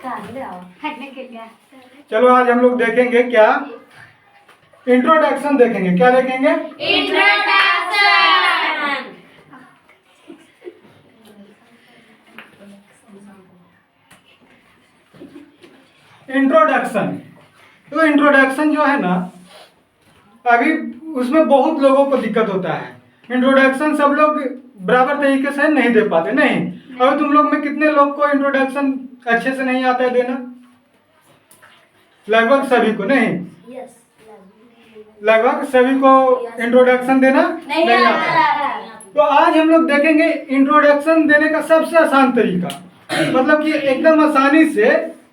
हटने के लिए। चलो आज हम लोग देखेंगे क्या, इंट्रोडक्शन देखेंगे। क्या देखेंगे? इंट्रोडक्शन। इंट्रोडक्शन। तो इंट्रोडक्शन जो है ना, अभी उसमें बहुत लोगों को दिक्कत होता है। इंट्रोडक्शन सब लोग बराबर तरीके से नहीं दे पाते। नहीं, अभी तुम लोग में कितने लोग को इंट्रोडक्शन अच्छे से नहीं आता है देना? लगभग सभी को। नहीं, लगभग सभी को इंट्रोडक्शन देना नहीं आता। तो आज हम लोग देखेंगे इंट्रोडक्शन देने का सबसे आसान तरीका, मतलब कि एकदम आसानी से,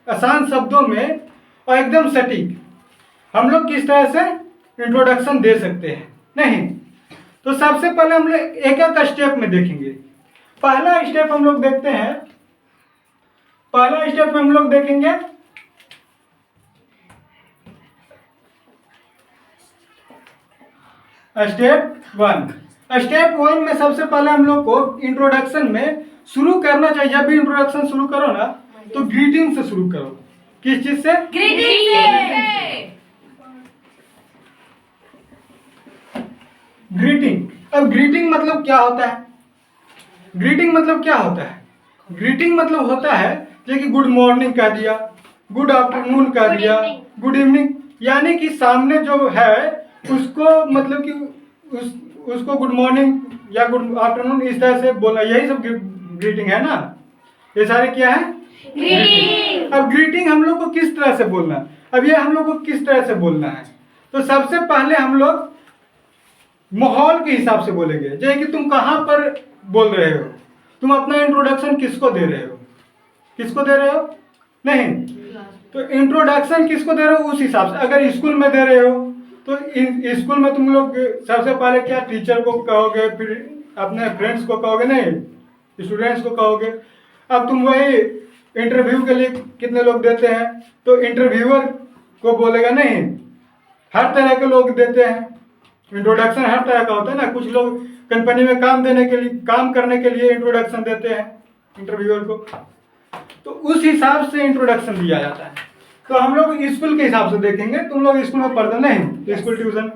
आसान शब्दों में और एकदम सटीक हम लोग किस तरह से इंट्रोडक्शन दे सकते हैं। नहीं, तो सबसे पहले हम लोग एक एक स्टेप में देखेंगे। पहला स्टेप हम लोग देखते हैं। पहला स्टेप में हम लोग देखेंगे स्टेप वन। स्टेप वन में सबसे पहले हम लोग को इंट्रोडक्शन में शुरू करना चाहिए। जब भी इंट्रोडक्शन शुरू करो ना, तो ग्रीटिंग से शुरू करो। किस चीज से? ग्रीटिंग से। ग्रीटिंग। अब ग्रीटिंग मतलब क्या होता है? ग्रीटिंग मतलब क्या होता है? ग्रीटिंग मतलब होता है जैसे कि गुड मॉर्निंग कह दिया, गुड आफ्टरनून कह दिया, गुड इवनिंग, यानी कि सामने जो है उसको, मतलब कि उसको गुड मॉर्निंग या गुड आफ्टरनून इस तरह से बोला। यही सब ग्रीटिंग है ना। ये सारे क्या है? ग्रीटिंग। अब ग्रीटिंग हम लोग को किस तरह से बोलना है? अब ये हम लोग को किस तरह से बोलना है? तो सबसे पहले हम लोग माहौल के हिसाब से बोलेंगे। जैसे कि तुम कहाँ पर बोल रहे हो, तुम अपना इंट्रोडक्शन किसको दे रहे हो? किसको दे रहे हो? नहीं, तो इंट्रोडक्शन किसको दे रहे हो उस हिसाब से। अगर स्कूल में दे रहे हो तो स्कूल में तुम लोग सबसे पहले क्या, टीचर को कहोगे, फिर अपने फ्रेंड्स को कहोगे, नहीं स्टूडेंट्स को कहोगे। अब तुम वही इंटरव्यू के लिए कितने लोग देते हैं, तो इंटरव्यूअर को बोलेगा। नहीं, हर तरह के लोग देते हैं इंट्रोडक्शन। हर तरह का होता है ना। कुछ लोग कंपनी में काम देने के लिए, काम करने के लिए इंट्रोडक्शन देते हैं इंटरव्यूअर को, तो उस हिसाब से इंट्रोडक्शन दिया जाता है। तो हम लोग स्कूल के हिसाब से देखेंगे। तुम लोग स्कूल में पढ़ते नहीं, तो स्कूल ट्यूशन,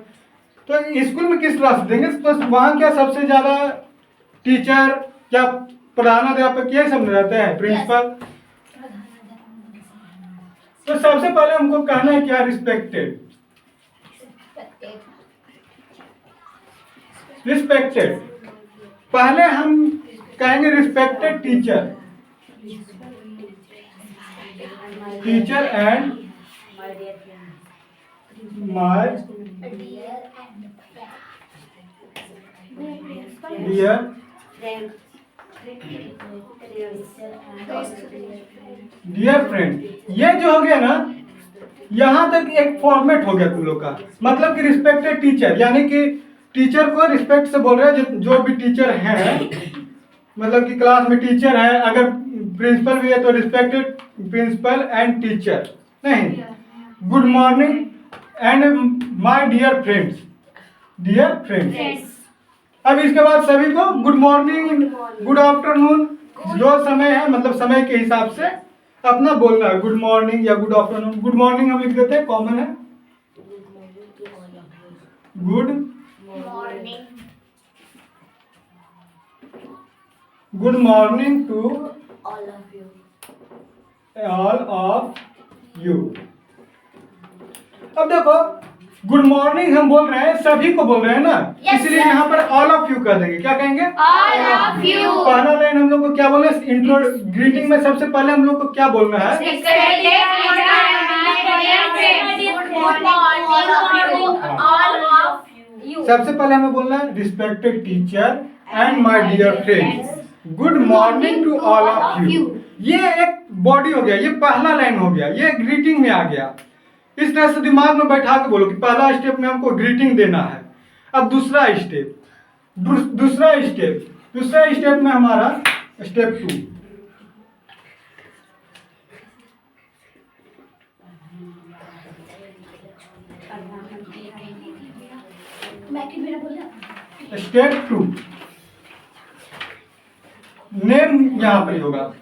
तो स्कूल में किस तरह से देंगे? तो वहाँ क्या सबसे ज्यादा टीचर, क्या प्रधानाध्यापक, ये सब रहते हैं, प्रिंसिपल। तो सबसे पहले हमको कहना है क्या? रिस्पेक्टेड। रिस्पेक्टेड। पहले हम कहेंगे respected teacher, teacher and my dear friend. ये जो हो गया ना, यहाँ तक एक फॉर्मेट हो गया तुम लोग का। मतलब कि रिस्पेक्टेड टीचर, यानी कि टीचर को रिस्पेक्ट से बोल रहे हैं। जो भी टीचर हैं, मतलब कि क्लास में टीचर है, अगर प्रिंसिपल भी है तो रिस्पेक्टेड प्रिंसिपल एंड टीचर। नहीं, good morning and my dear friends, dear friends. अब इसके बाद सभी को गुड मॉर्निंग, गुड आफ्टरनून, जो समय है, मतलब समय के हिसाब से अपना बोलना है। गुड मॉर्निंग या गुड आफ्टरनून। गुड मॉर्निंग हम लिख देते हैं, कॉमन है। Good morning. Good morning to all of you. All of you. अब देखो, गुड मॉर्निंग हम बोल रहे हैं, सभी को बोल रहे हैं ना, इसलिए यहाँ पर ऑल ऑफ यू कर देंगे। क्या कहेंगे? All of you. पहला लाइन हम लोग को क्या बोलना है? इंट्रो ग्रीटिंग में सबसे पहले हम लोग को क्या बोलना है? सबसे पहले हमें बोलना है respected teacher and my dear friends, good morning to all of you. ये एक बॉडी हो गया, ये पहला लाइन हो गया, ये ग्रीटिंग में आ गया। इस तरह से दिमाग में बैठा के बोलो कि पहला स्टेप में हमको ग्रीटिंग देना है। अब दूसरा स्टेप, दूसरा स्टेप में हमारा स्टेप 2। स्टेप 2 नेम यहाँ पर होगा।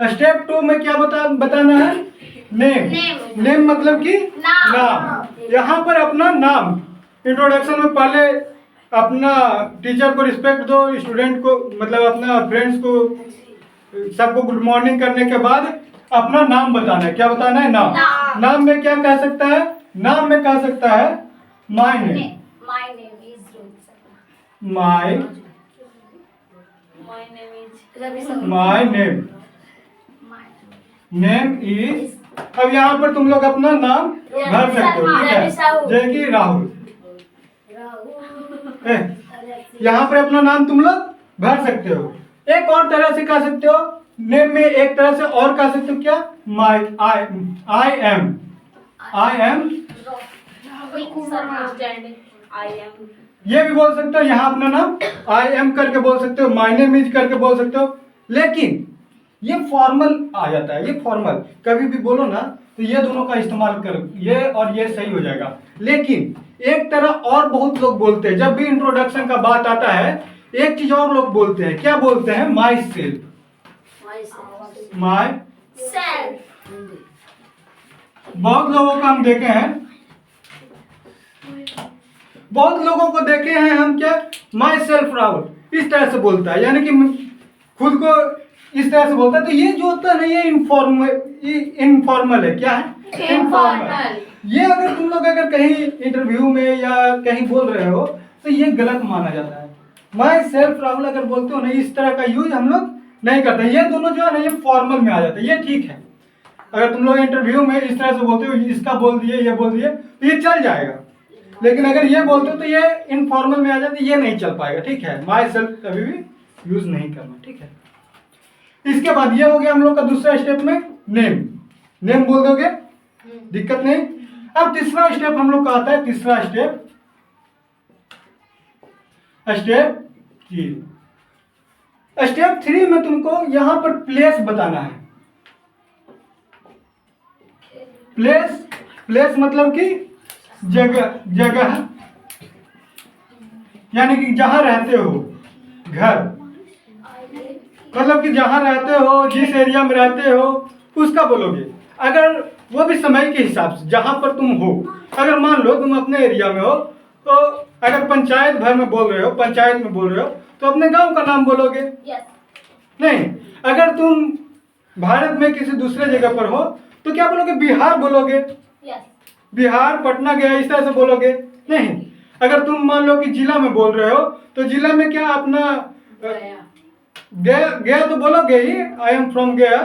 स्टेप 2 में क्या बताना है? नेम। Name. नेम मतलब कि नाम। नाम। यहाँ पर अपना नाम, इंट्रोडक्शन में पहले अपना टीचर को रिस्पेक्ट दो, स्टूडेंट को मतलब अपना फ्रेंड्स को सबको गुड मॉर्निंग करने के बाद अपना नाम बताना है। क्या बताना है? नाम। नाम। नाम में क्या कह सकता है? नाम में कह सकता है my name. My name is Rohit. My My name is Ravi Sir. My name. Name is. अब यहाँ पर तुम लोग अपना नाम भर सकते हो, ठीक है? जैसे कि राहुल। यहाँ पर अपना नाम तुम लोग भर सकते हो। एक और तरह से कह सकते हो नेम में, एक तरह से और कह सकते हो क्या? My I am I am. ये भी बोल सकते हो। यहाँ अपना नाम आई एम करके बोल सकते हो, माय नेम इज करके बोल सकते हो। लेकिन ये फॉर्मल आ जाता है, ये फॉर्मल कभी भी बोलो ना तो ये दोनों का इस्तेमाल कर, ये और ये सही हो जाएगा। लेकिन एक तरह और बहुत लोग बोलते हैं, जब भी इंट्रोडक्शन का बात आता है एक चीज और लोग बोलते हैं। क्या बोलते हैं? My self. My Self. बहुत लोगों को हम देखे हैं, बहुत लोगों को देखे हैं हम क्या? माई सेल्फ राहुल इस तरह से बोलता है, यानी कि खुद को इस तरह से बोलता है। तो ये जो होता है ना, ये इनफॉर्मल है। क्या है? Informal. ये अगर तुम लोग अगर कहीं इंटरव्यू में या कहीं बोल रहे हो तो ये गलत माना जाता है। माई सेल्फ राहुल अगर बोलते हो ना, इस तरह का यूज हम लोग नहीं करते। ये दोनों जो है ना, ये फॉर्मल में आ जाता है, ये ठीक है। अगर तुम लोग इंटरव्यू में इस तरह से बोलते हो, इसका बोल दिए, ये बोल दिए, तो ये चल जाएगा। लेकिन अगर ये बोलते हो तो ये इनफॉर्मल में आ जाता है, ये नहीं चल पाएगा, ठीक है? माई सेल्फ कभी भी यूज नहीं करना, ठीक है? इसके बाद ये हो गया हम लोग का दूसरा स्टेप में नेम। नेम बोल दोगे, दिक्कत नहीं। अब तीसरा स्टेप हम लोग का आता है, तीसरा स्टेप स्टेप 3। स्टेप 3 में तुमको यहां पर प्लेस बताना है। प्लेस मतलब कि जगह यानी कि जहां रहते हो, घर मतलब कि जहां रहते हो, जिस एरिया में रहते हो उसका बोलोगे। अगर वो भी समय के हिसाब से जहां पर तुम हो। अगर मान लो तुम अपने एरिया में हो तो अगर पंचायत भर में बोल रहे हो, पंचायत में बोल रहे हो तो अपने गांव का नाम बोलोगे। Yes. नहीं, अगर तुम भारत में किसी दूसरे जगह पर हो तो क्या बोलोगे? बिहार बोलोगे। Yes. बिहार, पटना गया, इस तरह से बोलोगे। नहीं, अगर तुम मान लो कि जिला में बोल रहे हो तो जिला में क्या अपना गया तो बोलोगे ही, आई एम फ्रॉम गया।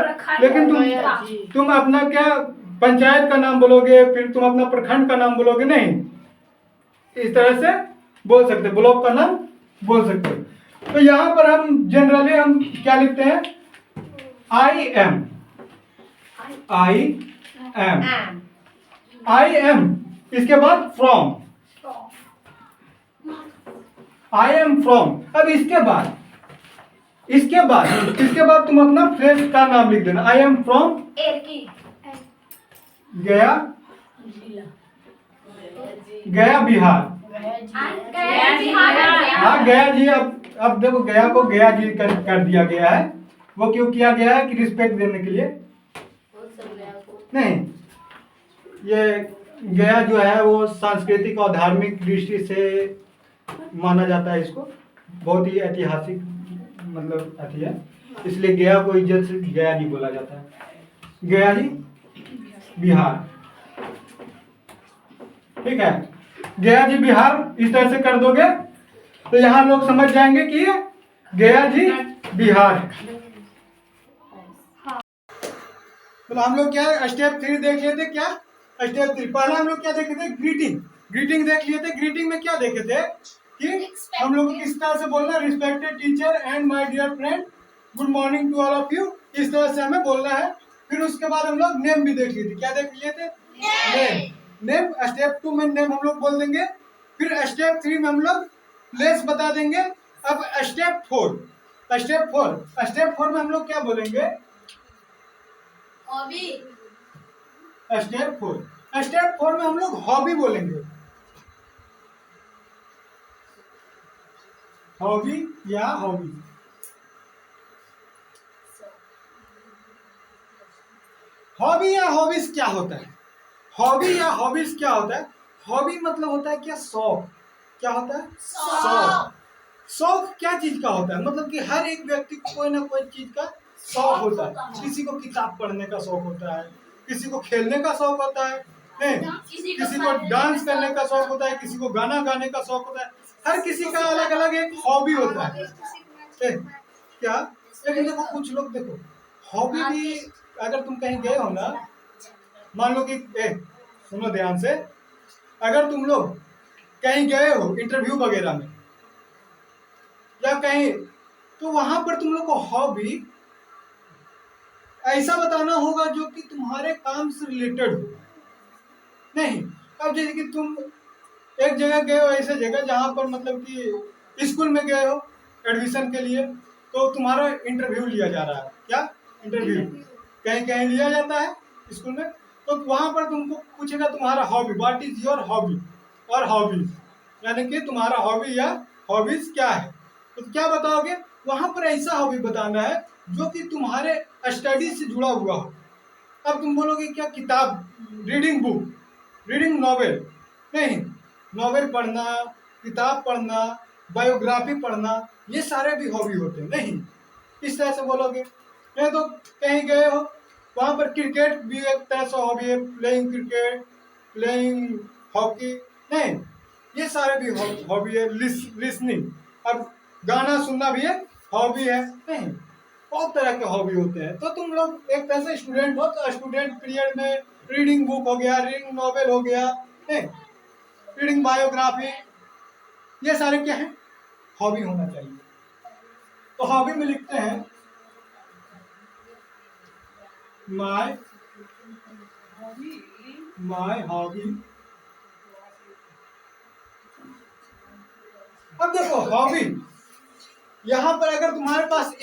लेकिन तुम अपना क्या पंचायत का नाम बोलोगे, फिर तुम अपना प्रखंड का नाम बोलोगे नहीं। इस तरह से बोल सकते, ब्लॉक का नाम बोल सकते हो। तो यहाँ पर हम जनरली हम क्या लिखते हैं? आई एम इसके बाद फ्रॉम, आई एम फ्रॉम। अब इसके बाद तुम अपना फ्रेंड का नाम लिख देना। आई एम फ्रॉम गया बिहार। हाँ, गया जी। अब देखो, गया को गया जी कर दिया गया है। वो क्यों किया गया है? कि रिस्पेक्ट देने के लिए। नहीं, ये गया जो है वो सांस्कृतिक और धार्मिक दृष्टि से माना जाता है। इसको बहुत ही ऐतिहासिक मतलब अथी है, इसलिए गया को इज्जत से गया जी बोला जाता है। गया जी बिहार, ठीक है? गया जी बिहार इस तरह से कर दोगे तो यहाँ लोग समझ जाएंगे कि ये गया जी बिहार है। तो हम लोग क्या स्टेप 3 देख लेते। क्या स्टेप 3? पहला हम लोग क्या देखे थे? ग्रीटिंग देख लिए थे। ग्रीटिंग में क्या देखे थे कि हम लोग को किस तरह से बोलना? Respected teacher and my dear friend, good morning to all of you, इस तरह से हमें बोलना है। फिर उसके बाद हम लोग नेम भी देख लिए थे। क्या देख लिए थे? नेम। स्टेप 2 में नेम हम लोग बोल देंगे। फिर स्टेप 3 में हम लोग प्लेस बता देंगे। अब स्टेप 4 में हम लोग क्या बोलेंगे? स्टेप 4 में हम लोग हॉबी बोलेंगे। हॉबी। हॉबी या हॉबीज क्या होता है? हॉबी या हॉबीज क्या होता है? हॉबी मतलब होता है क्या? शौक। क्या होता है? शौक। शौक क्या चीज का होता है? मतलब कि हर एक व्यक्ति को कोई ना कोई चीज का शौक होता है। किसी को किताब पढ़ने का शौक होता है, किसी को खेलने का शौक होता है, नहीं, किसी को डांस करने का शौक होता है, किसी को गाना गाने का शौक होता है। हर किसी का अलग अलग एक हॉबी होता है। क्या? लेकिन देखो कुछ लोग, देखो हॉबी भी, अगर तुम कहीं गए हो ना, मान लो कि सुनो ध्यान से, अगर तुम लोग कहीं गए हो इंटरव्यू वगैरह में या कहीं, तो वहां पर तुम लोग को हॉबी ऐसा बताना होगा जो कि तुम्हारे काम से रिलेटेड हो। नहीं, अब जैसे कि तुम एक जगह गए हो, ऐसे जगह जहां पर मतलब कि स्कूल में गए हो एडमिशन के लिए, तो तुम्हारा इंटरव्यू लिया जा रहा है। क्या? इंटरव्यू कहीं कहीं लिया जाता है स्कूल में। तो वहां पर तुमको पूछेगा तुम्हारा hobby, what is your hobby और हॉबीज, यानी कि तुम्हारा हॉबी या हॉबीज क्या है। तो क्या बताओगे? वहां पर ऐसा हॉबी बताना है जो कि तुम्हारे स्टडी से जुड़ा हुआ हो। अब तुम बोलोगे क्या? किताब, रीडिंग बुक, रीडिंग नॉवेल, नहीं, नॉवेल पढ़ना, किताब पढ़ना, बायोग्राफी पढ़ना, ये सारे भी हॉबी होते हैं। नहीं, इस तरह से बोलोगे। नहीं तो कहीं गए हो, वहां पर क्रिकेट भी एक तरह से हॉबी है, प्लेइंग क्रिकेट, प्लेइंग हॉकी, नहीं, ये सारे भी हॉबी है। लिसनिंग, अब गाना सुनना भी एक हॉबी है। नहीं, बहुत तरह के हॉबी होते हैं। तो तुम लोग एक तरह से स्टूडेंट हो, तो स्टूडेंट पीरियड में रीडिंग बुक हो गया, रीडिंग नॉवेल हो गया, नहीं, रीडिंग बायोग्राफी, ये सारे क्या है? हॉबी होना चाहिए। तो हॉबी में लिखते हैं माय माय हॉबी। अब देखो हॉबी, यहां पर अगर तुम्हारे पास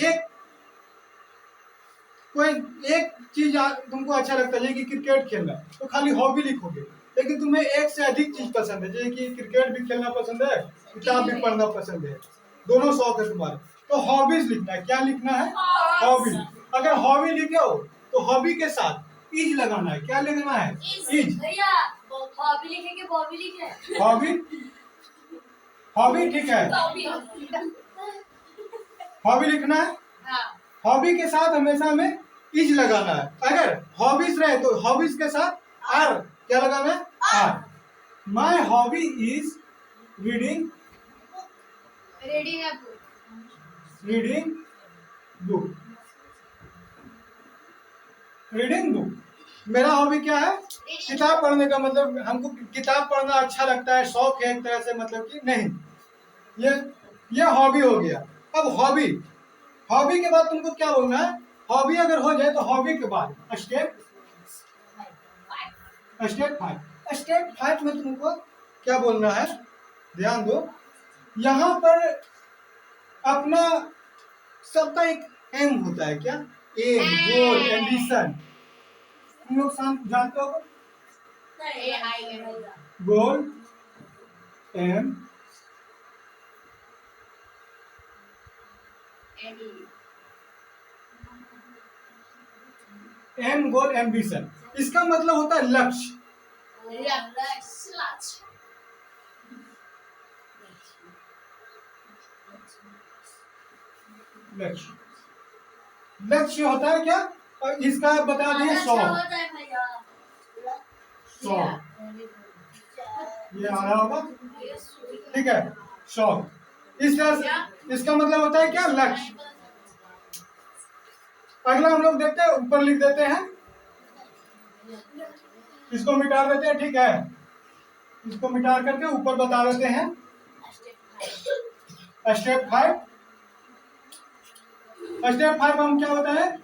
कोई एक चीज तुमको अच्छा लगता है, जैसे कि क्रिकेट खेलना, तो खाली हॉबी लिखोगे। लेकिन तुम्हें एक से अधिक चीज पसंद है, जैसे कि क्रिकेट भी खेलना पसंद है, किताब भी पढ़ना पसंद है, दोनों शौक है तुम्हारे, तो हॉबीज लिखना है। क्या लिखना है? हॉबी। अगर हॉबी लिखे हो तो हॉबी के साथ इज लगाना है। क्या लिखना है? इज। भैया हॉबी लिखेंगे, बॉबी लिखे। हॉबी, हॉबी ठीक है, हॉबी लिखना है। हॉबी के साथ हमेशा हमें इज लगाना है। अगर हॉबीज रहे तो हॉबीज के साथ आर, क्या लगाना है? R. My hobby is reading reading a book. Reading book. Reading book, मेरा हॉबी क्या है? किताब पढ़ने का। मतलब हमको किताब पढ़ना अच्छा लगता है, शौक है एक तरह से, मतलब कि नहीं, ये हॉबी हो गया। अब हॉबी, हॉबी के बाद तुमको क्या बोलना है? हॉबी अगर हो जाए तो हॉबी के बाद स्टेप 5 में तुमको क्या बोलना है? ध्यान दो, यहाँ पर अपना सबका एक एम होता है। क्या? एम, गोल, एम्बिशन। तुम लोग जानते हो गोल, एम, एम, गोल, एम्बिशन, इसका मतलब होता है लक्ष्य। लक्ष्य, लक्ष्य होता है क्या? और इसका बता दें 100। ये आ रहा होगा, ठीक है, 100। इस तरह से इसका मतलब होता है क्या? लक्ष्य। अगला हम लोग देखते हैं, ऊपर लिख देते हैं, इसको मिटा देते हैं, ठीक है, इसको मिटा करके ऊपर बता देते हैं स्टेप 5। स्टेप 5 हम क्या बताएं?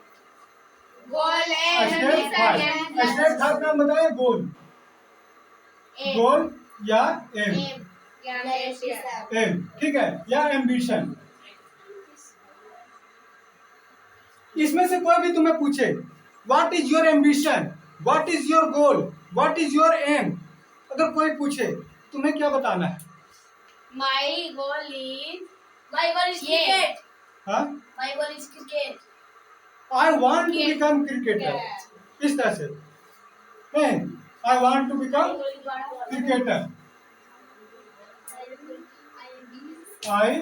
गोल स्टेप 5 का हम बताएं गोल, गोल या एम, ठीक है, या एम्बिशन। इसमें से कोई भी तुम्हें पूछे what is your ambition, what is your goal, what is your aim, अगर कोई पूछे तुम्हें क्या बताना है? My goal is cricket. हाँ, My goal is cricket. I want to become cricketer. इस तरह से नहीं, I want to become cricketer, I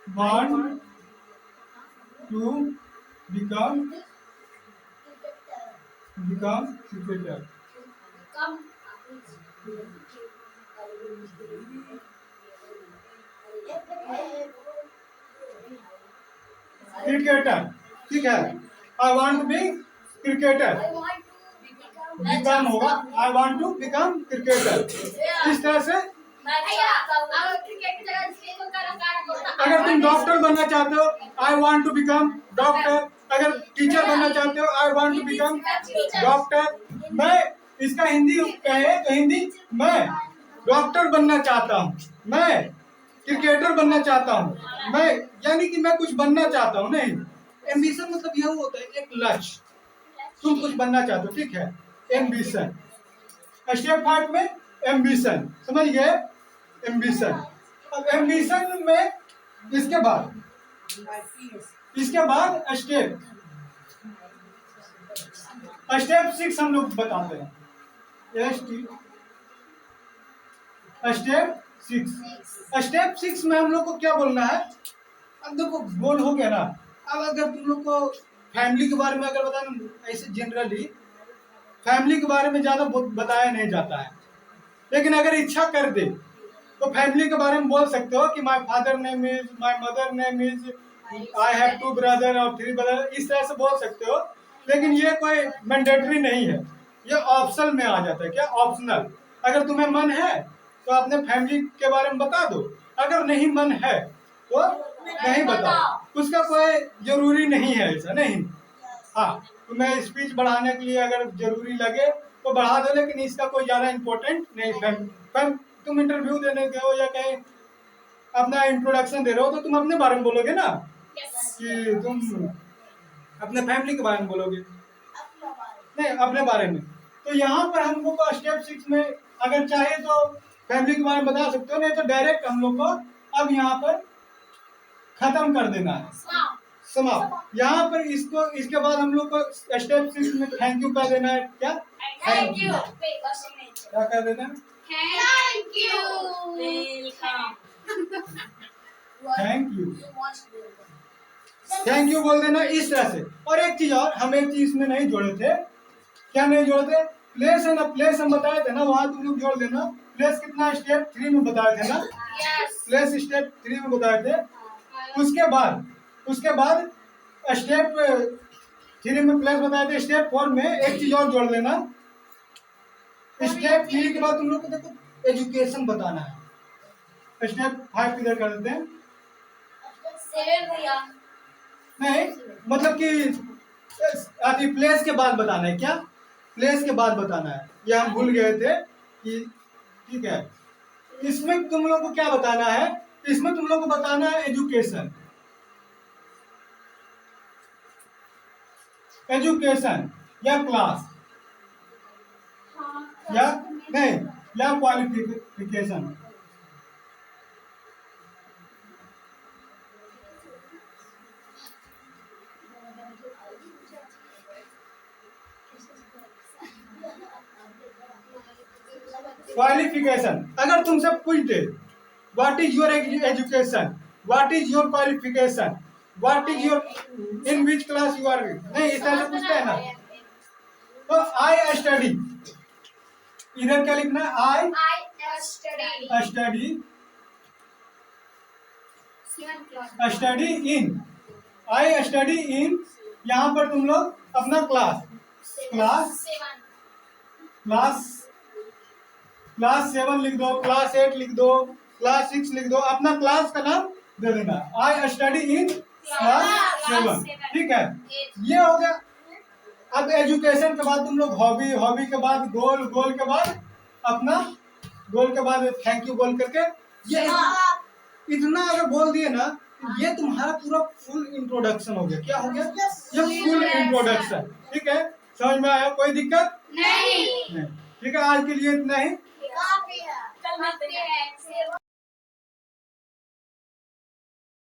want to become cricketer. Cricketer, ठीक है, I want to be cricketer, become होगा, I want to become cricketer. इस तरह से अगर तुम डॉक्टर बनना चाहते हो, I want to become doctor. अगर टीचर बनना चाहते हो, I want to become doctor. मैं इसका हिंदी कहे तो हिंदी, मैं डॉक्टर बनना चाहता हूँ, मैं क्रिकेटर बनना चाहता हूँ, मैं यानी कि मैं कुछ बनना चाहता हूँ। नहीं, एम्बिशन मतलब यह होता है एक लक्ष्य, तुम कुछ बनना चाहते हो, ठीक है, एम्बिशन। स्टेप 5 में एम्बिशन, समझ गए, एम्बिशन। अब एम्बिशन में इसके बाद स्टेप 6 हम लोग बताते हैं। स्टेप 6 में हम लोग को क्या बोलना है। अब देखो गोल हो गया ना। अब अगर तुम लोग को फैमिली के बारे में अगर बताना, ऐसे जनरली फैमिली के बारे में ज्यादा बताया नहीं जाता है, लेकिन अगर इच्छा कर दे तो फैमिली के बारे में बोल सकते हो कि my father name is, my mother name is, I have 2 brother और 3 ब्रदर, इस तरह से बोल सकते हो। लेकिन ये कोई मैंडेटरी नहीं है, ये ऑप्शनल में आ जाता है। क्या ऑप्शनल? अगर तुम्हें मन है तो अपने फैमिली के बारे में बता दो, अगर नहीं मन है तो नहीं बताओ, उसका कोई जरूरी नहीं है, ऐसा नहीं। हाँ, तुम्हें स्पीच बढ़ाने के लिए अगर जरूरी लगे तो बढ़ा दो, लेकिन इसका कोई ज्यादा इम्पोर्टेंट नहीं। तुम इंटरव्यू देने गए हो या कहीं अपना इंट्रोडक्शन दे रहे हो तो तुम अपने बारे में बोलोगे ना, कि तुम अपने फैमिली के बारे में बोलोगे, नहीं अपने बारे में। तो यहाँ पर हम लोग को स्टेप 6 में अगर चाहे तो फैमिली के बारे में बता सकते हो, नहीं तो डायरेक्ट हम लोग को अब यहाँ पर खत्म कर देना है, समाप्त। यहाँ पर इसको, इसके बाद हम लोग को स्टेप 6 में थैंक यू कर देना है। क्या थैंक यू, क्या कर देना है? थैंक यू, थैंक यू बोल देना इस तरह से। और एक चीज और, हम एक चीज इसमें नहीं जोड़े थे। क्या नहीं जोड़े थे? प्लेस है ना, प्लेस हम बताए थे ना, वहां तुम लोग जोड़ देना। प्लेस कितना स्टेप 3 में बताए थे ना, प्लेस स्टेप 3 में बताए थे। उसके बाद स्टेप 3 में प्लेस बताए थे, स्टेप 4 में एक चीज और जोड़ देना। स्टेप 3 के बाद तुम लोग को देखो एजुकेशन बताना है। स्टेप 5 किधर कर देते हैं? नहीं, मतलब कि प्लेस के बाद बताना है। क्या प्लेस के बाद बताना है, ये हम भूल गए थे कि, ठीक है। इसमें तुम लोग को क्या बताना है? इसमें तुम लोग को बताना है एजुकेशन, एजुकेशन या क्लास या नहीं, या क्वालिफिकेशन। क्वालिफिकेशन अगर तुमसे पूछ दे what is your education, what is your qualification, what is your in which class you are, नहीं इस तरह से पूछता है ना। तो आई स्टडी, इधर क्या लिखना है? I study in, I study in. यहाँ पर तुम लोग अपना क्लास 7 लिख दो, क्लास 8 लिख दो, क्लास 6 लिख दो, अपना क्लास का नाम दे देना। आई स्टडी इन क्लास 7, ठीक है, ये हो गया। अब एजुकेशन के बाद तुम लोग हॉबी, हॉबी के बाद गोल, गोल के बाद अपना, गोल के बाद थैंक यू बोल करके, ये इतना अगर बोल दिए ना, ये तुम्हारा पूरा फुल इंट्रोडक्शन हो गया। क्या हो गया? ये फुल इंट्रोडक्शन, ठीक है। समझ में आया? कोई दिक्कत नहीं। ठीक है, आज के लिए इतना ही। कल मिलते हैं।